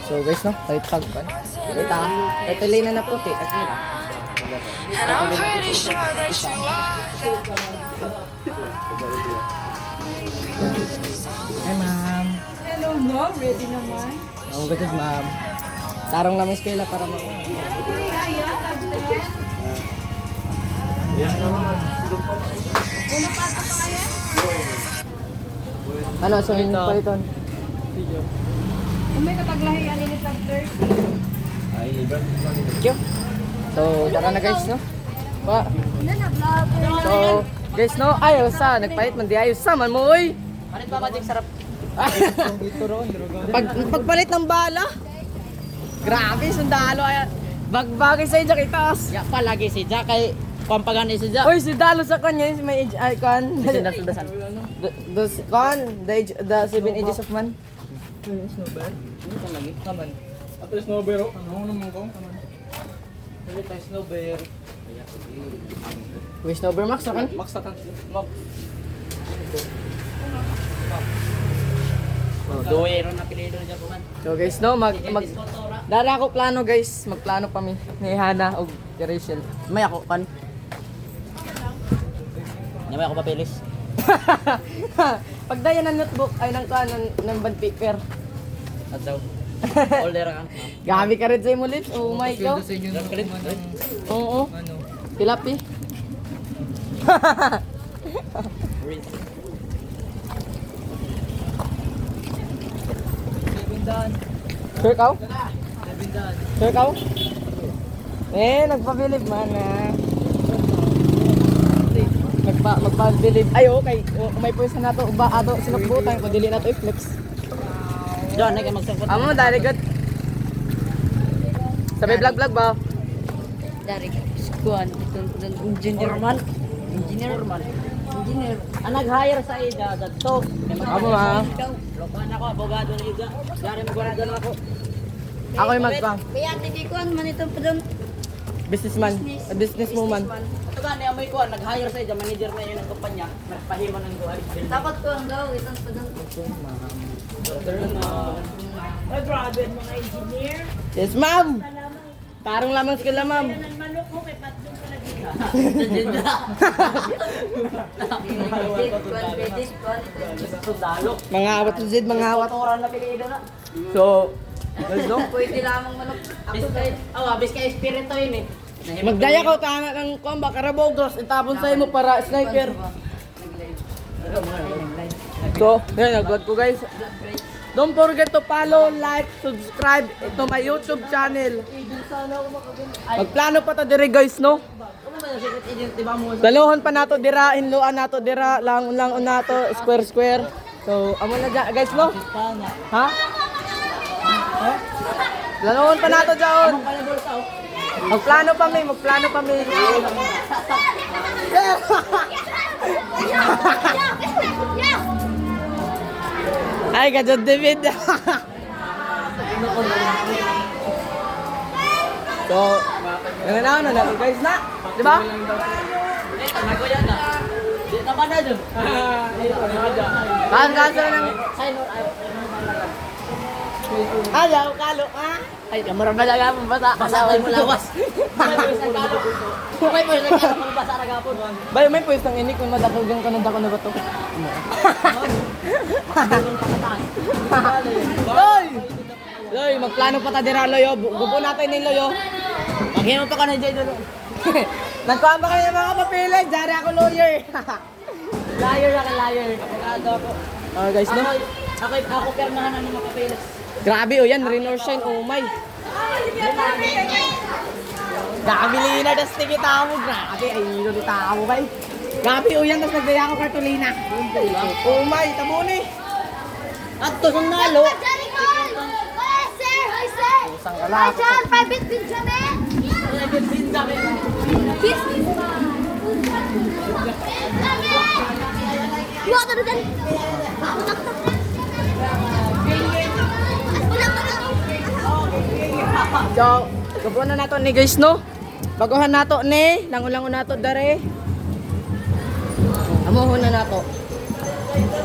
So guys, no, kahit pag wait ito lane na puti at nila. And I'm pretty sure that you are. Hi ma'am. Hello, ma'am. Ready naman? Oh, good ma'am. Tarong lang eskwela para mo. Ano, so yung paliton? Kung may kataglahian ini tagler. Thank you. So, tara na guys, no? Pa. So, guys, no? Ayos sa, nagpalit man di ayos sa man mo, oy. Palit pa magic sarap. Pagpalit ng bala. Grabe, sundalo ay bagbagay sa ija kitas. Ya palagi si Jack kay pampagan si Jack. Oy, si Dalo sa kanya, may age icon. Dasan. The 7 ages of man. Lagi. Kaman. Ato snowbear, ano naman ko? Hindi tayo snowbear. Uy, snowbear max akan? Max tatan. Duwero na pilido na ko man. So guys, no, dara ako plano guys, magplano pa mi ni Hana og kay Rachel. May ako kan. May ako papilis. Pagdaya ng notebook ay nang kanon ng band paper. Adto. Older ka. Gabi ka rin sa imo lips. Oh my god. Oo. Tilapi. Sure kaw? Sure kaw? Nagpabilib man magpabilib. Ay, okay. May pwesa na to. Ba, ato, sinukbutan ko. Dili na to i-flex. John, nagay magsangkot. Amo, dali good. Sabi vlog ba? Dari ka. Skuan. Engineer man. Engineer man. Engineer. Ang nag-hire sa ida dadto. Amo ha. Lokan ako abogado ni ida. Dari magwarado na ako. Ako yung magpang. Kaya titikuan man itong padong Businessman. Businesswoman. Ito gani amoy ko nag-hire sa ida manager na yun ng kumpanya. Nagpahimo ng buhay. takot ko ang daw itong padong. Ay, grabe mga engineer. Yes, ma'am. Tarong lamang sila, ma'am. Ang manok mo, kay Patlong ka naging. Sundalo. Mga awat sa Zid, mga awat. Oran na pilido na. So, guys, no? Pwede lamang manok. Ako kay abis kay espiritu yun eh. Magdaya ka tanga ng komba, karabogos, itapon sa imo para sniper. So, yan, nag-vlog ko guys. Don't forget to follow, like, subscribe to my YouTube channel. Magplano pa ta dire guys, no? Ano ba yung secret agent di ba mo? Daluhan pa nato dira, inluan nato dira, lang nato, square. So, amo na dyan, guys, no? Ha? Daluhan pa nato dyan. Magplano pa mi. Ay, kadyan David. So, nananaw na guys na. Di ba? Nago yan na. Di naman na dun. Kasa ng... Ay, Ayaw, kalo, ha? ay, kamara ba na gapon basa? Basa mo lawas. May po isang kalo kung basa na gapon. Bay, may pwes ng inik kung madakagang ka ng dako na bato. Loy! Loy, magplano pa ta dira, Loyo. Gubo natin ni Loyo. Maghinom to ka na dyan dun. Nagkuhan ba kayo ng mga papilan? Dari ako lawyer. Liar ako, liar. Abogado ako. Guys, no? Ako permahan na ng mga papeles. Grabe, oh yan, rain or shine, oh my. Grabe, Lina, das tikita mo. Grabe, ay, hilo di tao, bay. Grabe, oh yan, tas nagdaya ako kartulina. Oh my, tamo ni. At to sa nalo. Hi, sir! Hi, sir! Pusang Hi, kalak. John! Private Benjamin! Business man! Buat ano dan? So, gabuan na nato ni guys, no? Baguhan nato ni, nangulangon nato dare. Amuhon na nato.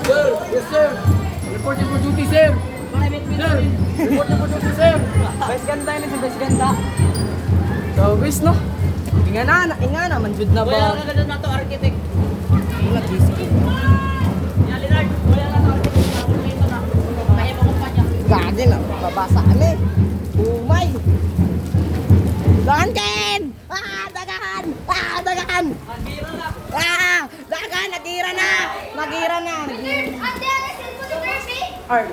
Sir, yes sir. Reporting for duty, sir. Sir, reporting for duty, sir. tayo ni sa ganda. So guys no. Inga na man jud na Wala ba. na gano'n na to, architect. Wala gising. Yan, Leonard. Wala na to, architect. Ito na. Pahim ang kumpanya. Gagi na, babasa kami. Umay. Dagan Ken! Dagan! Dagan! Nagira na. Dagan! Nagira na! Nagira na! Ate, ano yung cellphone ni Percy? Art.